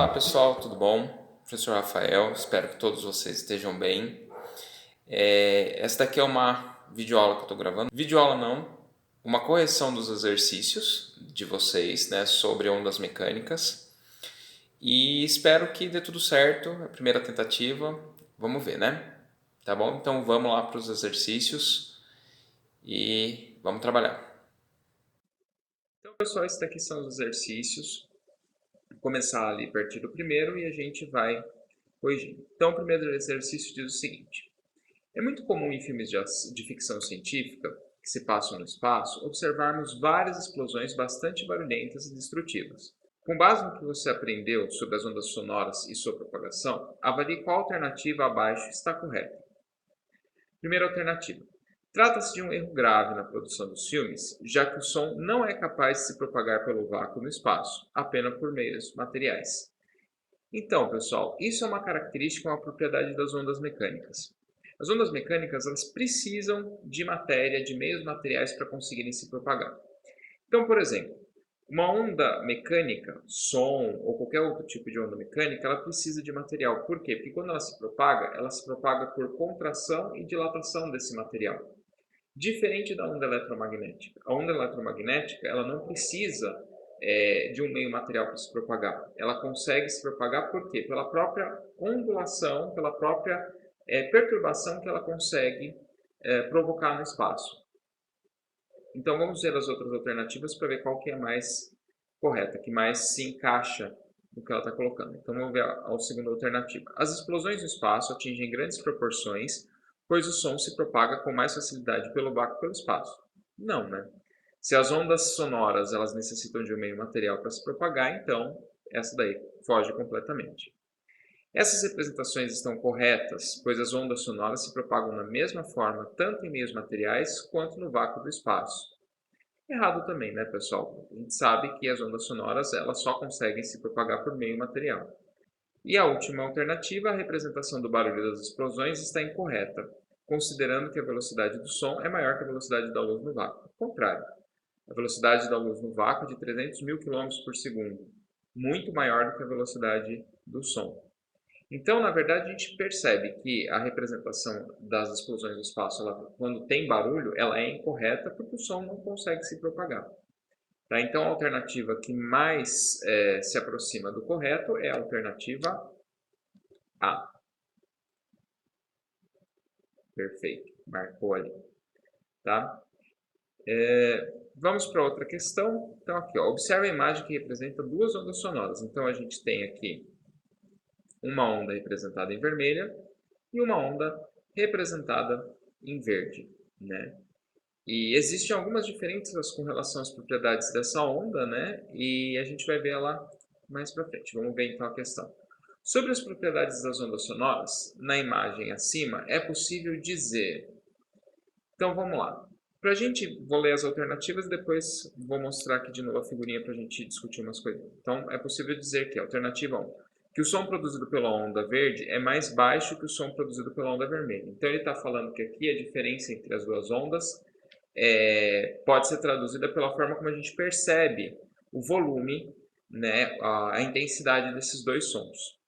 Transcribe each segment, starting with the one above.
Olá pessoal, tudo bom? Professor Rafael, espero que todos vocês estejam bem. Essa daqui é uma videoaula que eu estou gravando. Videoaula não, uma correção dos exercícios de vocês, né, sobre ondas mecânicas. E espero que dê tudo certo, é a primeira tentativa, vamos ver, né? Tá bom? Então vamos lá para os exercícios e vamos trabalhar. Então pessoal, esses daqui são os exercícios. Vou começar ali a partir do primeiro e a gente vai corrigindo. Então o primeiro exercício diz o seguinte: é muito comum em filmes de ficção científica, que se passam no espaço, observarmos várias explosões bastante barulhentas e destrutivas. Com base no que você aprendeu sobre as ondas sonoras e sua propagação, avalie qual alternativa abaixo está correta. Primeira alternativa. Trata-se de um erro grave na produção dos filmes, já que o som não é capaz de se propagar pelo vácuo no espaço, apenas por meios materiais. Então, pessoal, isso é uma característica, uma propriedade das ondas mecânicas. As ondas mecânicas elas precisam de matéria, de meios materiais para conseguirem se propagar. Então, por exemplo, uma onda mecânica, som ou qualquer outro tipo de onda mecânica, ela precisa de material. Por quê? Porque quando ela se propaga por contração e dilatação desse material. Diferente da onda eletromagnética. A onda eletromagnética ela não precisa de um meio material para se propagar. Ela consegue se propagar por quê? Pela própria ondulação, pela própria perturbação que ela consegue provocar no espaço. Então vamos ver as outras alternativas para ver qual que é mais correta, que mais se encaixa no que ela está colocando. Então vamos ver a segunda alternativa. As explosões no espaço atingem grandes proporções, pois o som se propaga com mais facilidade pelo vácuo e pelo espaço. Não, né? Se as ondas sonoras elas necessitam de um meio material para se propagar, então essa daí foge completamente. Essas representações estão corretas, pois as ondas sonoras se propagam da mesma forma tanto em meios materiais quanto no vácuo do espaço. Errado também, né, pessoal? A gente sabe que as ondas sonoras elas só conseguem se propagar por meio material. E a última alternativa, a representação do barulho das explosões, está incorreta, considerando que a velocidade do som é maior que a velocidade da luz no vácuo. Ao contrário, a velocidade da luz no vácuo é de 300 mil km por segundo, muito maior do que a velocidade do som. Então, na verdade, a gente percebe que a representação das explosões no espaço, quando tem barulho, ela é incorreta porque o som não consegue se propagar. Tá? Então, a alternativa que mais se aproxima do correto é a alternativa A. Perfeito, marcou ali. Tá? Vamos para outra questão. Então, aqui, ó, observe a imagem que representa duas ondas sonoras. Então, a gente tem aqui uma onda representada em vermelha e uma onda representada em verde, né? E existem algumas diferenças com relação às propriedades dessa onda, né? E a gente vai ver ela mais para frente. Vamos ver então a questão. Sobre as propriedades das ondas sonoras, na imagem acima, é possível dizer... Então vamos lá. Para a gente, vou ler as alternativas e depois vou mostrar aqui de novo a figurinha para a gente discutir umas coisas. Então é possível dizer que, alternativa 1, que o som produzido pela onda verde é mais baixo que o som produzido pela onda vermelha. Então ele está falando que aqui a diferença entre as duas ondas pode ser traduzida pela forma como a gente percebe o volume, né, a intensidade desses dois sons.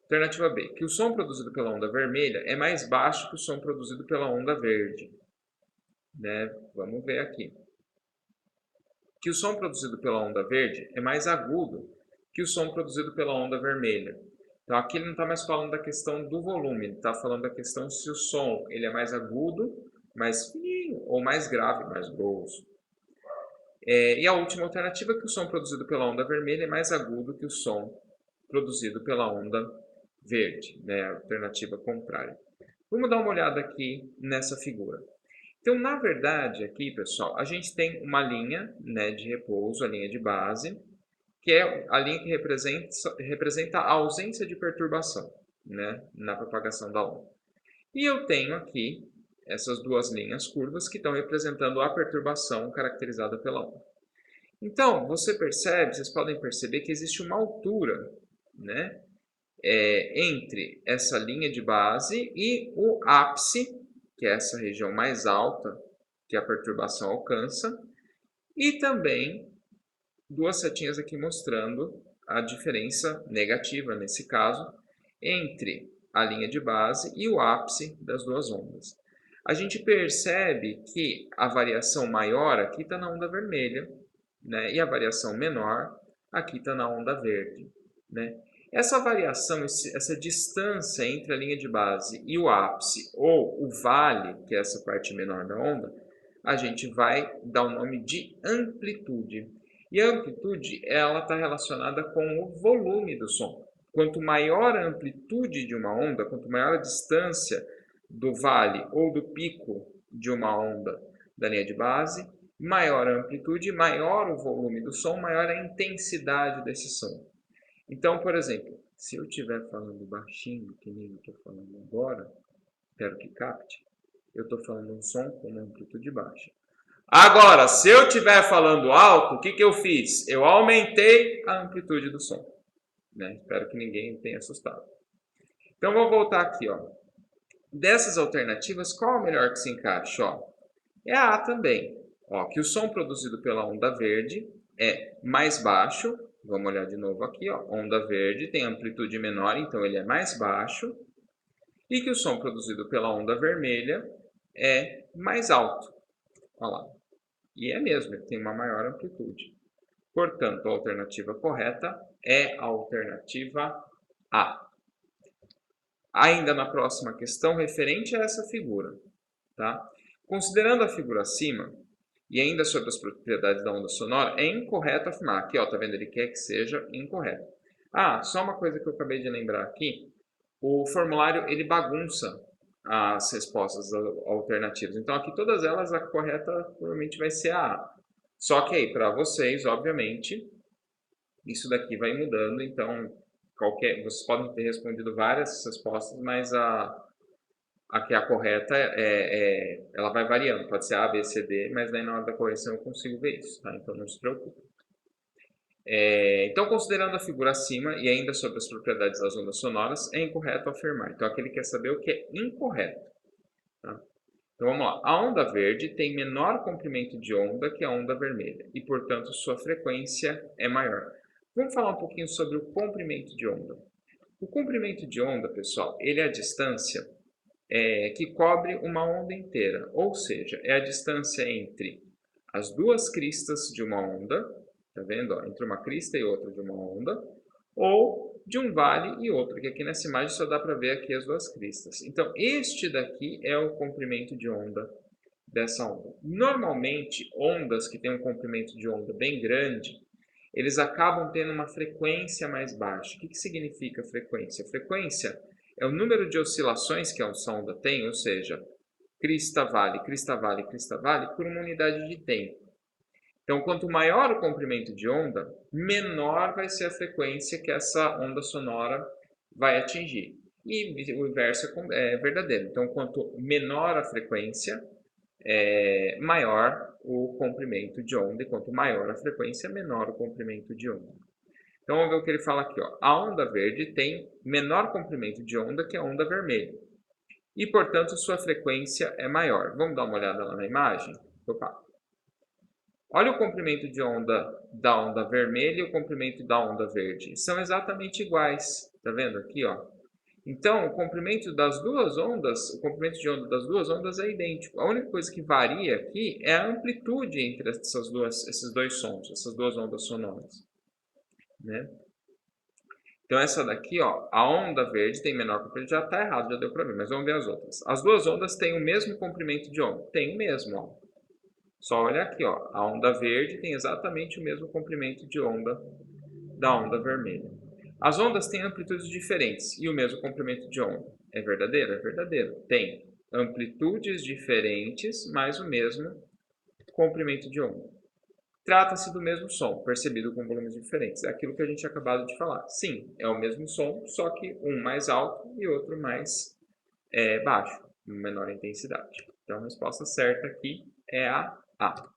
Alternativa B, que o som produzido pela onda vermelha é mais baixo que o som produzido pela onda verde. Né? Vamos ver aqui. Que o som produzido pela onda verde é mais agudo que o som produzido pela onda vermelha. Então aqui ele não está mais falando da questão do volume, ele está falando da questão se o som ele é mais agudo, mais fininho, ou mais grave, mais grosso. E a última alternativa é que o som produzido pela onda vermelha é mais agudo que o som produzido pela onda verde, né? A alternativa contrária. Vamos dar uma olhada aqui nessa figura. Então, na verdade, aqui, pessoal, a gente tem uma linha, né, de repouso, a linha de base, que é a linha que representa a ausência de perturbação, né, na propagação da onda. E eu tenho aqui essas duas linhas curvas que estão representando a perturbação caracterizada pela onda. Então, vocês podem perceber que existe uma altura, né, entre essa linha de base e o ápice, que é essa região mais alta que a perturbação alcança, e também duas setinhas aqui mostrando a diferença negativa, nesse caso, entre a linha de base e o ápice das duas ondas. A gente percebe que a variação maior aqui está na onda vermelha, né? E a variação menor aqui está na onda verde, né? Essa variação, essa distância entre a linha de base e o ápice, ou o vale, que é essa parte menor da onda, a gente vai dar o nome de amplitude. E a amplitude ela está relacionada com o volume do som. Quanto maior a amplitude de uma onda, quanto maior a distância do vale ou do pico de uma onda da linha de base, maior a amplitude, maior o volume do som, maior a intensidade desse som. Então, por exemplo, se eu estiver falando baixinho, que nem eu estou falando agora, espero que capte, eu estou falando um som com uma amplitude baixa. Agora, se eu estiver falando alto, o que eu fiz? Eu aumentei a amplitude do som. Né? Espero que ninguém tenha assustado. Então, vou voltar aqui. Ó. Dessas alternativas, qual a melhor que se encaixa? Ó? É a A também. Ó, que o som produzido pela onda verde é mais baixo. Vamos olhar de novo aqui. Ó. Onda verde tem amplitude menor, então ele é mais baixo. E que o som produzido pela onda vermelha é mais alto. Olha lá. E é mesmo, ele tem uma maior amplitude. Portanto, a alternativa correta é a alternativa A. Ainda na próxima questão, referente a essa figura. Tá? Considerando a figura acima, e ainda sobre as propriedades da onda sonora, é incorreto afirmar. Aqui, ó, tá vendo? Ele quer que seja incorreto. Ah, só uma coisa que eu acabei de lembrar aqui. O formulário, ele bagunça as respostas alternativas. Então, aqui todas elas, a correta provavelmente vai ser a A. Só que aí, para vocês, obviamente, isso daqui vai mudando. Então, vocês podem ter respondido várias respostas, mas a que é a correta, ela vai variando. Pode ser A, B, C, D, mas daí na hora da correção eu consigo ver isso, tá? Então, não se preocupe. Então, considerando a figura acima e ainda sobre as propriedades das ondas sonoras, é incorreto afirmar. Então, aqui ele quer saber o que é incorreto. Tá? Então, vamos lá. A onda verde tem menor comprimento de onda que a onda vermelha e, portanto, sua frequência é maior. Vamos falar um pouquinho sobre o comprimento de onda. O comprimento de onda, pessoal, ele é a distância que cobre uma onda inteira, ou seja, é a distância entre as duas cristas de uma onda, tá vendo? Ó, entre uma crista e outra de uma onda, ou de um vale e outro, que aqui nessa imagem só dá para ver aqui as duas cristas. Então, este daqui é o comprimento de onda dessa onda. Normalmente, ondas que têm um comprimento de onda bem grande, eles acabam tendo uma frequência mais baixa. O que significa frequência? Frequência é o número de oscilações que essa onda tem, ou seja, crista, vale, crista, vale, crista, vale, por uma unidade de tempo. Então, quanto maior o comprimento de onda, menor vai ser a frequência que essa onda sonora vai atingir. E o inverso é verdadeiro. Então, quanto menor a frequência, maior o comprimento de onda. E quanto maior a frequência, menor o comprimento de onda. Então, vamos ver o que ele fala aqui. Ó. A onda verde tem menor comprimento de onda que a onda vermelha. E, portanto, sua frequência é maior. Vamos dar uma olhada lá na imagem? Opa. Olha o comprimento de onda da onda vermelha e o comprimento da onda verde. São exatamente iguais. Tá vendo aqui, ó? Então, o comprimento das duas ondas, o comprimento de onda das duas ondas é idêntico. A única coisa que varia aqui é a amplitude entre esses dois sons, essas duas ondas sonoras. Né? Então, essa daqui, ó, a onda verde tem menor comprimento, já está errado, já deu para mim, mas vamos ver as outras. As duas ondas têm o mesmo comprimento de onda? Tem o mesmo, ó. Só olha aqui, ó, a onda verde tem exatamente o mesmo comprimento de onda da onda vermelha. As ondas têm amplitudes diferentes e o mesmo comprimento de onda. É verdadeiro? É verdadeiro. Tem amplitudes diferentes, mas o mesmo comprimento de onda. Trata-se do mesmo som, percebido com volumes diferentes. É aquilo que a gente acabou de falar. Sim, é o mesmo som, só que um mais alto e outro mais baixo, menor intensidade. Então, a resposta certa aqui é a A.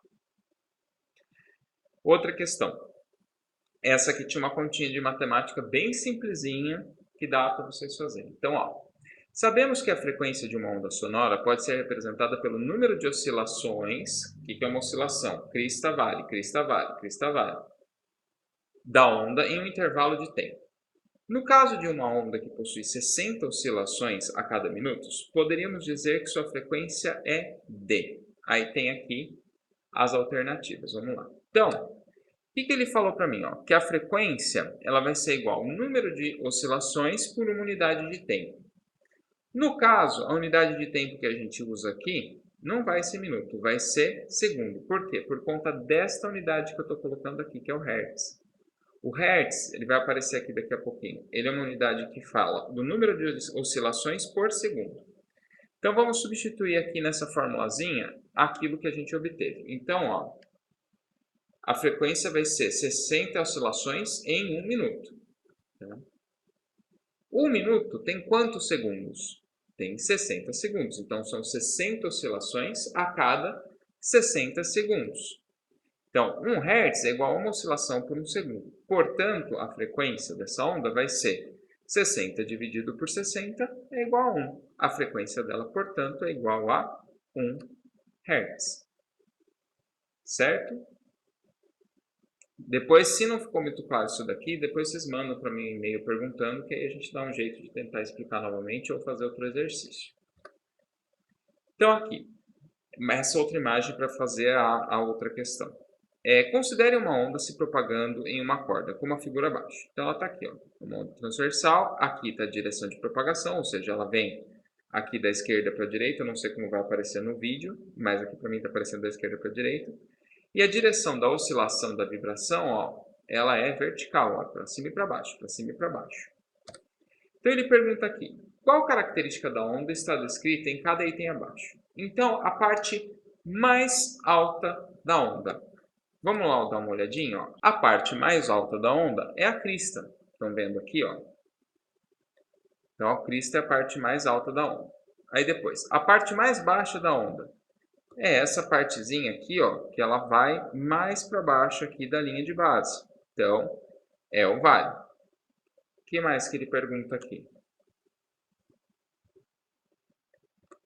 Outra questão. Essa aqui tinha uma continha de matemática bem simplesinha que dá para vocês fazerem. Então, ó, sabemos que a frequência de uma onda sonora pode ser representada pelo número de oscilações. O que é uma oscilação? Crista, vale, crista, vale, crista, vale. da onda em um intervalo de tempo. No caso de uma onda que possui 60 oscilações a cada minuto, poderíamos dizer que sua frequência é D. Aí tem aqui as alternativas. Vamos lá. Então, o que ele falou para mim? Ó? Que a frequência ela vai ser igual ao número de oscilações por uma unidade de tempo. No caso, a unidade de tempo que a gente usa aqui não vai ser minuto, vai ser segundo. Por quê? Por conta desta unidade que eu estou colocando aqui, que é o Hertz. O Hertz, ele vai aparecer aqui daqui a pouquinho. Ele é uma unidade que fala do número de oscilações por segundo. Então, vamos substituir aqui nessa formulazinha aquilo que a gente obteve. Então, ó, a frequência vai ser 60 oscilações em 1 minuto. Tá? 1 minuto tem quantos segundos? Tem 60 segundos. Então, são 60 oscilações a cada 60 segundos. Então, 1 Hz é igual a uma oscilação por 1 segundo. Portanto, a frequência dessa onda vai ser 60 dividido por 60 é igual a 1. A frequência dela, portanto, é igual a 1 Hz. Certo? Depois, se não ficou muito claro isso daqui, depois vocês mandam para mim um e-mail perguntando, que aí a gente dá um jeito de tentar explicar novamente ou fazer outro exercício. Então, aqui, essa outra imagem para fazer a outra questão. Considere uma onda se propagando em uma corda, como a figura abaixo. Então, ela está aqui, ó, uma onda transversal. Aqui está a direção de propagação, ou seja, ela vem aqui da esquerda para a direita. Eu não sei como vai aparecer no vídeo, mas aqui para mim está aparecendo da esquerda para a direita. E a direção da oscilação da vibração, ó, ela é vertical, para cima e para baixo, para cima e para baixo. Então, ele pergunta aqui, qual característica da onda está descrita em cada item abaixo? Então, a parte mais alta da onda. Vamos lá dar uma olhadinha. Ó. A parte mais alta da onda é a crista. Estão vendo aqui? Ó. Então, a crista é a parte mais alta da onda. Aí depois, a parte mais baixa da onda é essa partezinha aqui, ó, que ela vai mais para baixo aqui da linha de base. Então, é o vale. O que mais que ele pergunta aqui?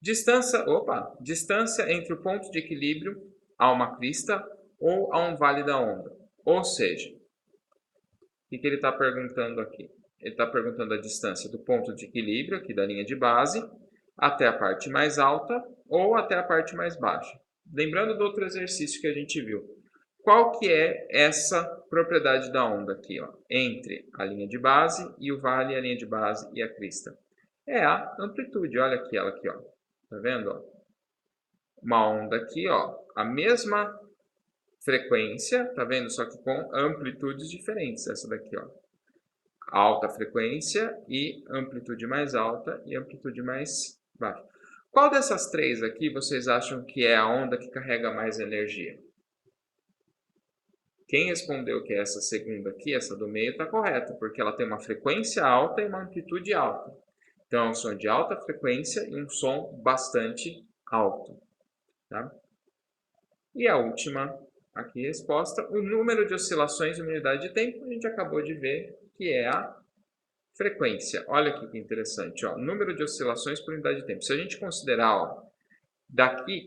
Distância entre o ponto de equilíbrio a uma crista ou a um vale da onda. Ou seja, o que ele está perguntando aqui? Ele está perguntando a distância do ponto de equilíbrio, aqui da linha de base, até a parte mais alta ou até a parte mais baixa. Lembrando do outro exercício que a gente viu. Qual que é essa propriedade da onda aqui, ó, entre a linha de base e o vale, a linha de base e a crista? É a amplitude. Olha aqui ela aqui, ó. Tá vendo? Ó? Uma onda aqui, ó, a mesma frequência, tá vendo? Só que com amplitudes diferentes. Essa daqui, ó. Alta frequência e amplitude mais alta e amplitude mais baixa. Qual dessas três aqui vocês acham que é a onda que carrega mais energia? Quem respondeu que é essa segunda aqui, essa do meio, está correta, porque ela tem uma frequência alta e uma amplitude alta. Então, é um som de alta frequência e um som bastante alto. Tá? E a última aqui resposta, o número de oscilações em unidade de tempo, a gente acabou de ver que é a frequência. Olha aqui que interessante, ó, número de oscilações por unidade de tempo. Se a gente considerar, ó, daqui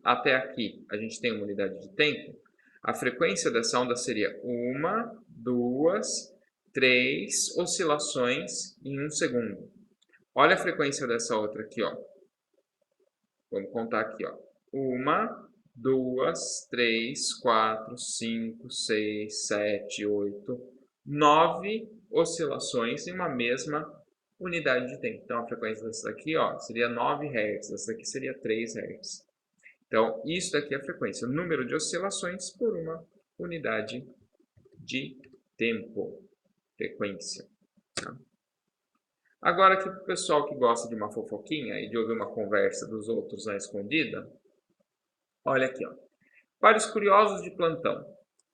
até aqui, a gente tem uma unidade de tempo, a frequência dessa onda seria 1, 2, 3 oscilações em 1 segundo. Olha a frequência dessa outra aqui, ó. Vamos contar aqui, ó. 1, 2, 3, 4, 5, 6, 7, 8, 9 oscilações em uma mesma unidade de tempo. Então, a frequência dessa daqui, ó, seria 9 Hz, essa daqui seria 3 Hz. Então, isso daqui é a frequência, o número de oscilações por uma unidade de tempo, frequência. Tá? Agora, aqui para o pessoal que gosta de uma fofoquinha e de ouvir uma conversa dos outros na escondida, olha aqui, ó. Para os curiosos de plantão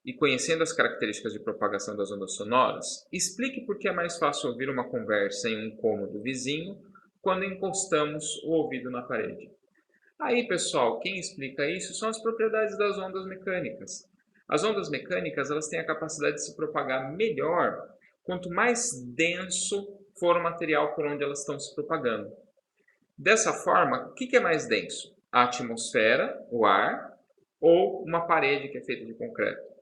e conhecendo as características de propagação das ondas sonoras, explique por que é mais fácil ouvir uma conversa em um cômodo vizinho quando encostamos o ouvido na parede. Aí, pessoal, quem explica isso são as propriedades das ondas mecânicas. As ondas mecânicas, elas têm a capacidade de se propagar melhor quanto mais denso for o material por onde elas estão se propagando. Dessa forma, o que é mais denso? A atmosfera, o ar, ou uma parede que é feita de concreto?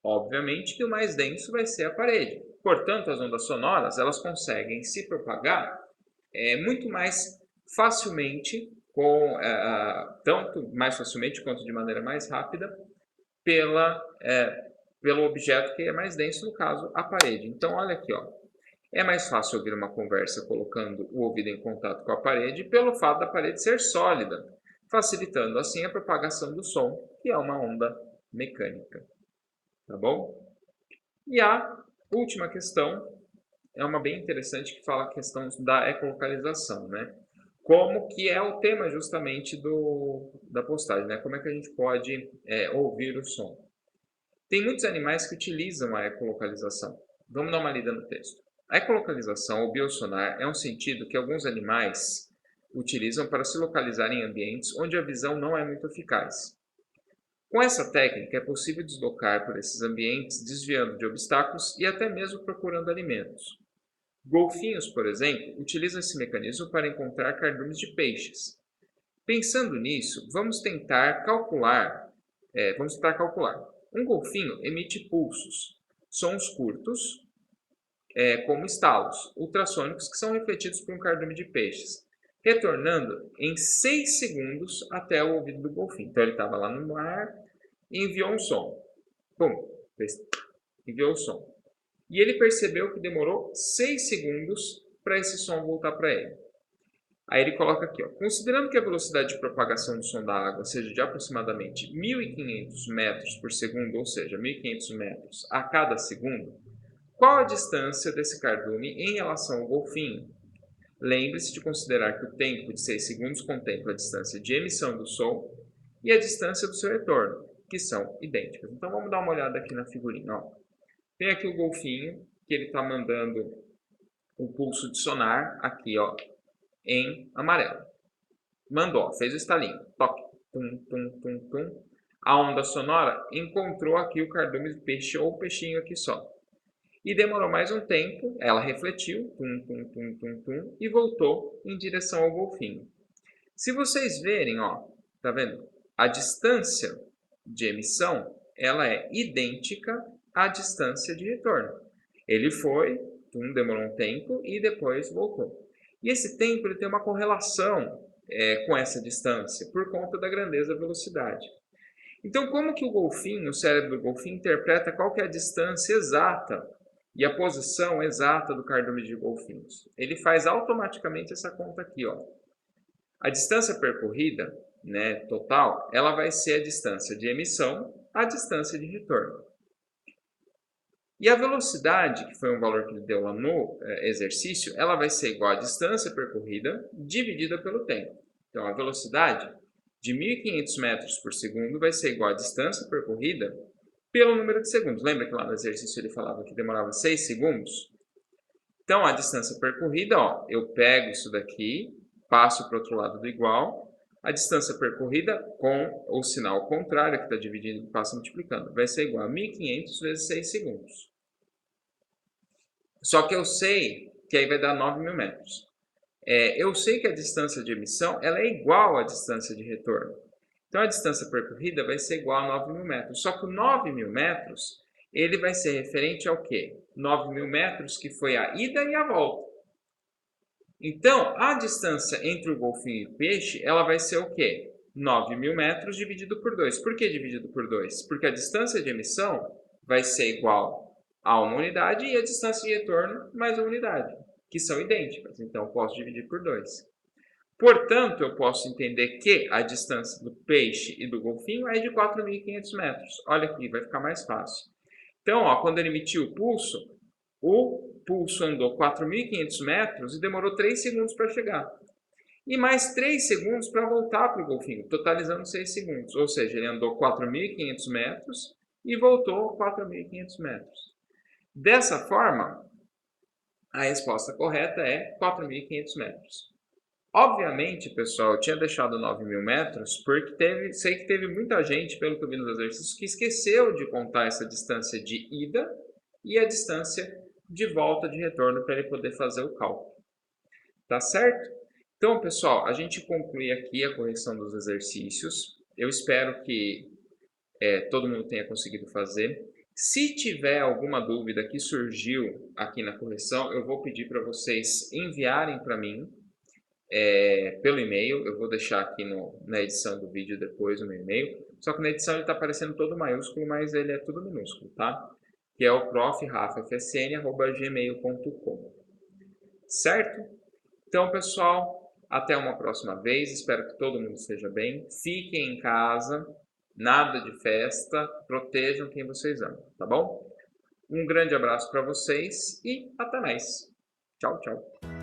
Obviamente que o mais denso vai ser a parede. Portanto, as ondas sonoras elas conseguem se propagar muito mais facilmente, tanto mais facilmente quanto de maneira mais rápida, pelo objeto que é mais denso, no caso, a parede. Então, olha aqui, ó. É mais fácil ouvir uma conversa colocando o ouvido em contato com a parede pelo fato da parede ser sólida, facilitando assim a propagação do som, que é uma onda mecânica. Tá bom? E a última questão é uma bem interessante que fala a questão da ecolocalização, né? Como que é o tema justamente da postagem, né? Como é que a gente pode ouvir o som? Tem muitos animais que utilizam a ecolocalização. Vamos dar uma lida no texto. A ecolocalização ou biosonar é um sentido que alguns animais utilizam para se localizar em ambientes onde a visão não é muito eficaz. Com essa técnica é possível deslocar por esses ambientes, desviando de obstáculos e até mesmo procurando alimentos. Golfinhos, por exemplo, utilizam esse mecanismo para encontrar cardumes de peixes. Pensando nisso, vamos tentar calcular. Um golfinho emite pulsos, sons curtos, como estalos ultrassônicos que são refletidos por um cardume de peixes, retornando em 6 segundos até o ouvido do golfinho. Então ele estava lá no mar e enviou um som. Pum, enviou o som. E ele percebeu que demorou 6 segundos para esse som voltar para ele. Aí ele coloca aqui, ó, considerando que a velocidade de propagação do som da água seja de aproximadamente 1.500 metros por segundo, ou seja, 1.500 metros a cada segundo, qual a distância desse cardume em relação ao golfinho? Lembre-se de considerar que o tempo de 6 segundos contempla a distância de emissão do som e a distância do seu retorno, que são idênticas. Então vamos dar uma olhada aqui na figurinha. Ó. Tem aqui o golfinho, que ele está mandando o pulso de sonar aqui, ó, em amarelo. Mandou, fez o estalinho. Toque, tum, tum, tum, tum. A onda sonora encontrou aqui o cardume de peixe ou peixinho aqui só. E demorou mais um tempo, ela refletiu, tum, tum, tum, tum, tum, e voltou em direção ao golfinho. Se vocês verem, ó, tá vendo? A distância de emissão, ela é idêntica à distância de retorno. Ele foi, demorou um tempo e depois voltou. E esse tempo ele tem uma correlação com essa distância, por conta da grandeza da velocidade. Então, como que o cérebro do golfinho, interpreta qual que é a distância exata e a posição exata do cardume de golfinhos? Ele faz automaticamente essa conta aqui, ó. A distância percorrida, né, total, ela vai ser a distância de emissão à distância de retorno. E a velocidade, que foi um valor que ele deu lá no exercício, ela vai ser igual à distância percorrida dividida pelo tempo. Então, a velocidade de 1.500 metros por segundo vai ser igual à distância percorrida pelo número de segundos. Lembra que lá no exercício ele falava que demorava 6 segundos? Então, a distância percorrida, ó, eu pego isso daqui, passo para o outro lado do igual. A distância percorrida com o sinal contrário, que está dividindo e passa multiplicando, vai ser igual a 1.500 vezes 6 segundos. Só que eu sei que aí vai dar 9.000 metros. Eu sei que a distância de emissão ela é igual à distância de retorno. Então, a distância percorrida vai ser igual a 9.000 metros. Só que o 9.000 metros ele vai ser referente ao quê? 9.000 metros que foi a ida e a volta. Então, a distância entre o golfinho e o peixe, ela vai ser o quê? 9.000 metros dividido por 2. Por que dividido por 2? Porque a distância de emissão vai ser igual a uma unidade e a distância de retorno mais uma unidade, que são idênticas. Então, eu posso dividir por 2. Portanto, eu posso entender que a distância do peixe e do golfinho é de 4.500 metros. Olha aqui, vai ficar mais fácil. Então, ó, quando ele emitiu o pulso andou 4.500 metros e demorou 3 segundos para chegar. E mais 3 segundos para voltar para o golfinho, totalizando 6 segundos. Ou seja, ele andou 4.500 metros e voltou 4.500 metros. Dessa forma, a resposta correta é 4.500 metros. Obviamente, pessoal, eu tinha deixado 9.000 metros porque sei que teve muita gente, pelo que eu vi nos exercícios, que esqueceu de contar essa distância de ida e a distância de volta de retorno para ele poder fazer o cálculo. Tá certo? Então, pessoal, a gente conclui aqui a correção dos exercícios. Eu espero que todo mundo tenha conseguido fazer. Se tiver alguma dúvida que surgiu aqui na correção, eu vou pedir para vocês enviarem para mim pelo e-mail. Eu vou deixar aqui na edição do vídeo depois o meu e-mail. Só que na edição ele está aparecendo todo maiúsculo, mas ele é tudo minúsculo, tá? Que é o profrafafsn@gmail.com. Certo? Então, pessoal, até uma próxima vez. Espero que todo mundo esteja bem. Fiquem em casa, nada de festa, protejam quem vocês amam, tá bom? Um grande abraço para vocês e até mais. Tchau, tchau.